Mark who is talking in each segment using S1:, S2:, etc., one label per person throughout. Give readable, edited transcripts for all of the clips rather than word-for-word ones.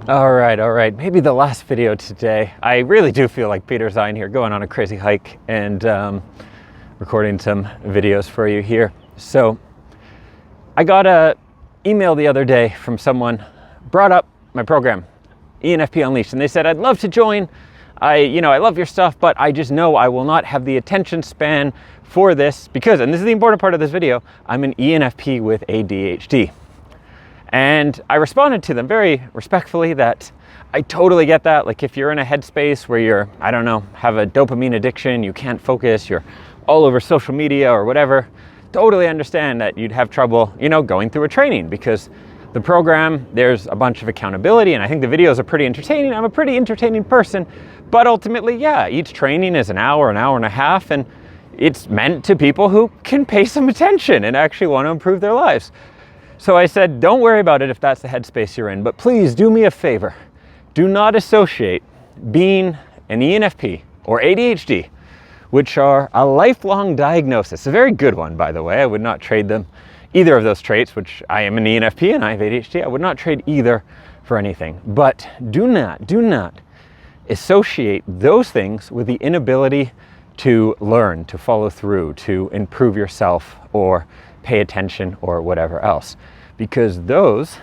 S1: All right. Maybe the last video today. I really do feel like Peter Zine here, going on a crazy hike and recording some videos for you here. So I got a email the other day from someone, brought up my program, ENFP Unleashed, and they said, I'd love to join. I love your stuff, but I just know I will not have the attention span for this because, and this is the important part of this video, I'm an ENFP with ADHD. And I responded to them very respectfully that I totally get that. Like if you're in a headspace where you're, have a dopamine addiction, you can't focus, you're all over social media or whatever, totally understand that you'd have trouble, going through a training because the program, there's a bunch of accountability, and I think the videos are pretty entertaining. I'm a pretty entertaining person, but ultimately, yeah, each training is an hour and a half, and it's meant to people who can pay some attention and actually want to improve their lives. So I said, don't worry about it if that's the headspace you're in, but please do me a favor. Do not associate being an ENFP or ADHD, which are a lifelong diagnosis. A very good one, by the way. I would not trade them, either of those traits, which I am an ENFP and I have ADHD. I would not trade either for anything. But do not associate those things with the inability to learn, to follow through, to improve yourself or pay attention or whatever else, because those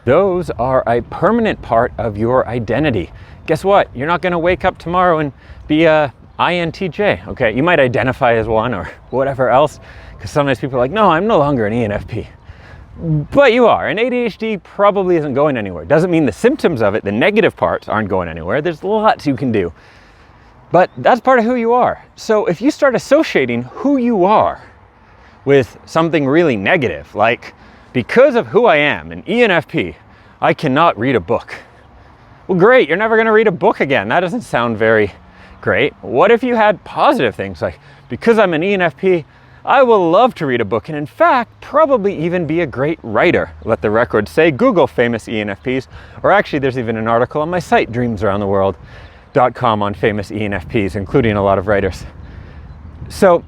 S1: are a permanent part of your identity. Guess what? You're not going to wake up tomorrow and be a INTJ. Okay, you might identify as one or whatever else, because sometimes people are like, no, I'm no longer an ENFP, but you are. And ADHD probably isn't going anywhere. Doesn't mean the symptoms of it, the negative parts, aren't going anywhere. There's lots you can do, but that's part of who you are. So if you start associating who you are with something really negative, like because of who I am, an ENFP, I cannot read a book. Well, great, you're never going to read a book again. That doesn't sound very great. What if you had positive things like, because I'm an ENFP, I will love to read a book, and in fact, probably even be a great writer. Let the record say, Google famous ENFPs, or actually there's even an article on my site, dreamsaroundtheworld.com, on famous ENFPs, including a lot of writers. So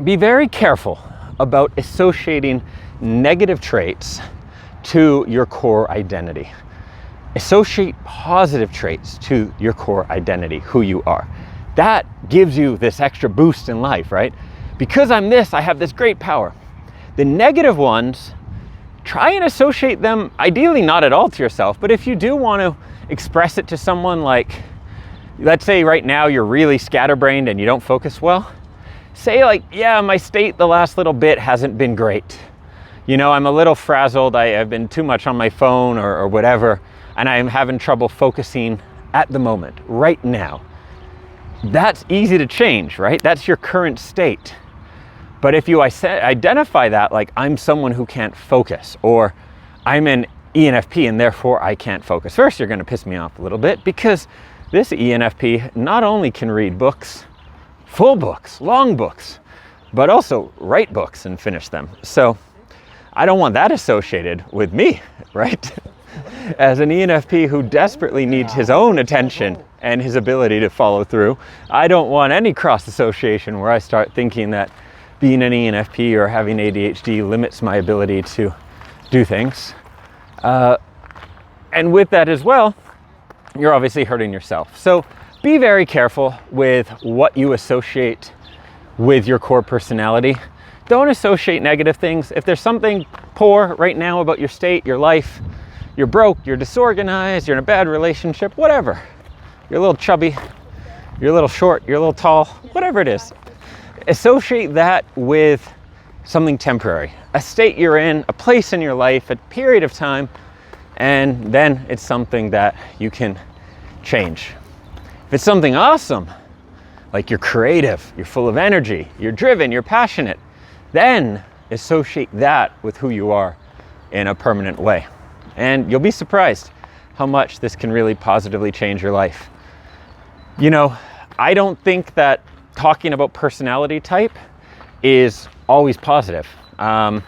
S1: be very careful about associating negative traits to your core identity. Associate positive traits to your core identity, who you are. That gives you this extra boost in life, right? Because I'm this, I have this great power. The negative ones, try and associate them, ideally not at all to yourself, but if you do want to express it to someone, like, let's say right now you're really scatterbrained and you don't focus well, say like, yeah, my state the last little bit hasn't been great. I'm a little frazzled, I've been too much on my phone or whatever, and I'm having trouble focusing at the moment, right now. That's easy to change, right? That's your current state. But if you identify that, like, I'm someone who can't focus, or I'm an ENFP and therefore I can't focus. First, you're gonna piss me off a little bit, because this ENFP not only can read books, full books, long books, but also write books and finish them. So I don't want that associated with me, right? As an ENFP who desperately needs his own attention and his ability to follow through, I don't want any cross association where I start thinking that being an ENFP or having ADHD limits my ability to do things. And with that as well, you're obviously hurting yourself. So be very careful with what you associate with your core personality. Don't associate negative things. If there's something poor right now about your state, your life, you're broke, you're disorganized, you're in a bad relationship, whatever. You're a little chubby, you're a little short, you're a little tall, whatever it is. Associate that with something temporary, a state you're in, a place in your life, a period of time, and then it's something that you can change. If it's something awesome, like you're creative, you're full of energy, you're driven, you're passionate, then associate that with who you are in a permanent way. And you'll be surprised how much this can really positively change your life. I don't think that talking about personality type is always positive. I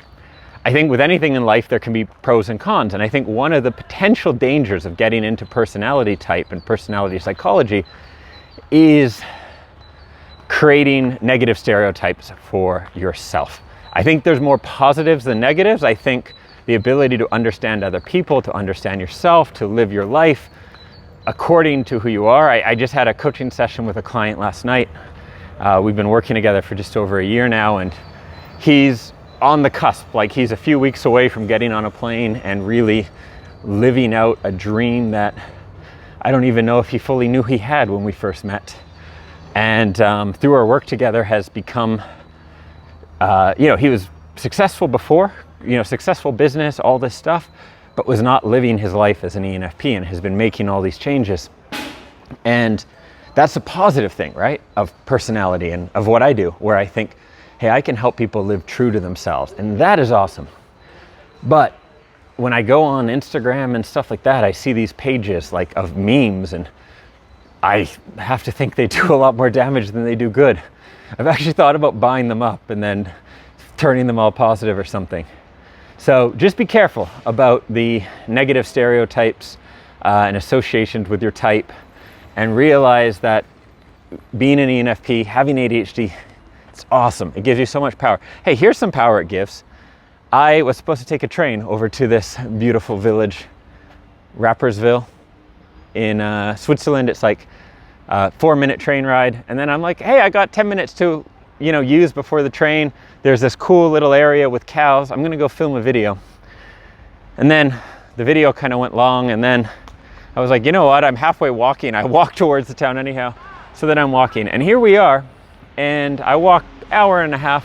S1: think with anything in life, there can be pros and cons. And I think one of the potential dangers of getting into personality type and personality psychology is creating negative stereotypes for yourself. I think there's more positives than negatives. I think the ability to understand other people, to understand yourself, to live your life according to who you are. I just had a coaching session with a client last night. We've been working together for just over a year now, and he's on the cusp. Like, he's a few weeks away from getting on a plane and really living out a dream that I don't even know if he fully knew he had when we first met. And through our work together has become, he was successful before, successful business, all this stuff, but was not living his life as an ENFP and has been making all these changes. And that's a positive thing, right? Of personality and of what I do, where I think, hey, I can help people live true to themselves. And that is awesome. But when I go on Instagram and stuff like that, I see these pages like of memes, and I have to think they do a lot more damage than they do good. I've actually thought about buying them up and then turning them all positive or something. So just be careful about the negative stereotypes and associations with your type, and realize that being an ENFP, having ADHD, it's awesome. It gives you so much power. Hey, here's some power it gives. I was supposed to take a train over to this beautiful village, Rapperswil, in Switzerland. It's like a 4-minute train ride. And then I'm like, hey, I got 10 minutes to, use before the train. There's this cool little area with cows. I'm gonna go film a video. And then the video kind of went long, and then I was like, you know what? I'm halfway walking. I walked towards the town anyhow. So then I'm walking, and here we are. And I walked an hour and a half.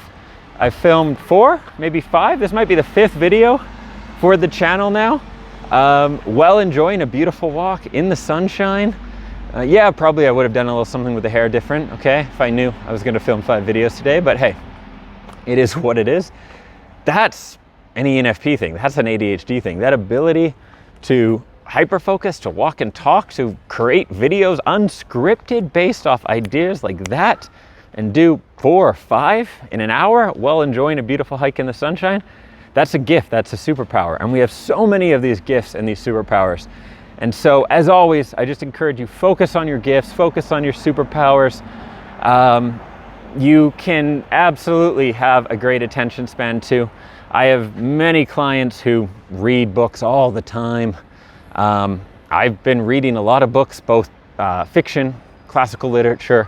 S1: I filmed 4, maybe 5. This might be the 5th video for the channel now. Well, enjoying a beautiful walk in the sunshine. Yeah, probably I would have done a little something with the hair different, okay, if I knew I was going to film 5 videos today, but hey, it is what it is. That's an ENFP thing. That's an ADHD thing. That ability to hyper-focus, to walk and talk, to create videos unscripted based off ideas like that, and do 4 or 5 in an hour while enjoying a beautiful hike in the sunshine. That's a gift. That's a superpower. And we have so many of these gifts and these superpowers. And so, as always, I just encourage you, focus on your gifts, focus on your superpowers. You can absolutely have a great attention span too. I have many clients who read books all the time. I've been reading a lot of books, both fiction, classical literature,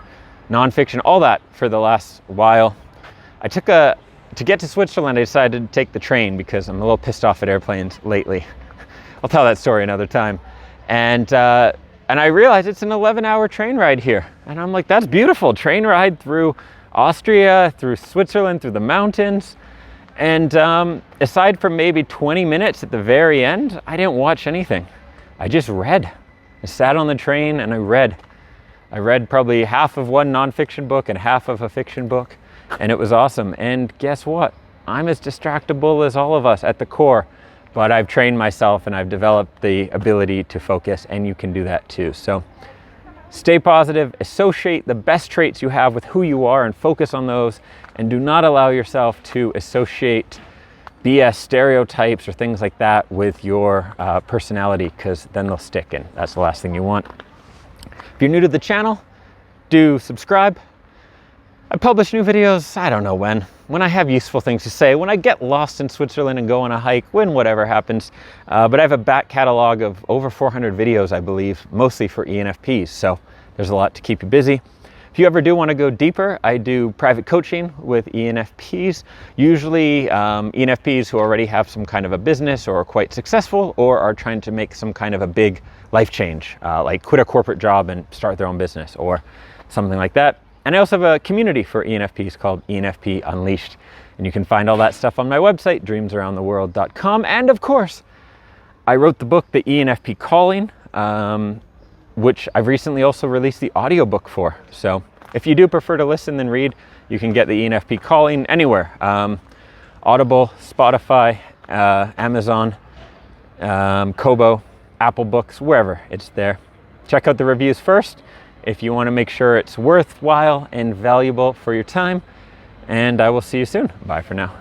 S1: nonfiction, all that for the last while. To get to Switzerland, I decided to take the train because I'm a little pissed off at airplanes lately. I'll tell that story another time. And I realized it's an 11-hour train ride here. And I'm like, that's beautiful. Train ride through Austria, through Switzerland, through the mountains. And aside from maybe 20 minutes at the very end, I didn't watch anything. I just read. I sat on the train and I read. I read probably half of one nonfiction book and half of a fiction book, and it was awesome. And guess what? I'm as distractible as all of us at the core, but I've trained myself and I've developed the ability to focus, and you can do that too. So stay positive, associate the best traits you have with who you are and focus on those, and do not allow yourself to associate BS stereotypes or things like that with your personality, because then they'll stick, and that's the last thing you want. If you're new to the channel, do subscribe. I publish new videos, I don't know when I have useful things to say, when I get lost in Switzerland and go on a hike, when whatever happens. But I have a back catalog of over 400 videos, I believe, mostly for ENFPs. So there's a lot to keep you busy. If you ever do want to go deeper, I do private coaching with ENFPs, usually ENFPs who already have some kind of a business or are quite successful or are trying to make some kind of a big life change, like quit a corporate job and start their own business or something like that. And I also have a community for ENFPs called ENFP Unleashed. And you can find all that stuff on my website, dreamsaroundtheworld.com. And of course, I wrote the book, The ENFP Calling, which I've recently also released the audiobook for. So if you do prefer to listen than read, you can get the ENFP Calling anywhere. Audible, Spotify, Amazon, Kobo, Apple Books, wherever it's there. Check out the reviews first if you want to make sure it's worthwhile and valuable for your time. And I will see you soon. Bye for now.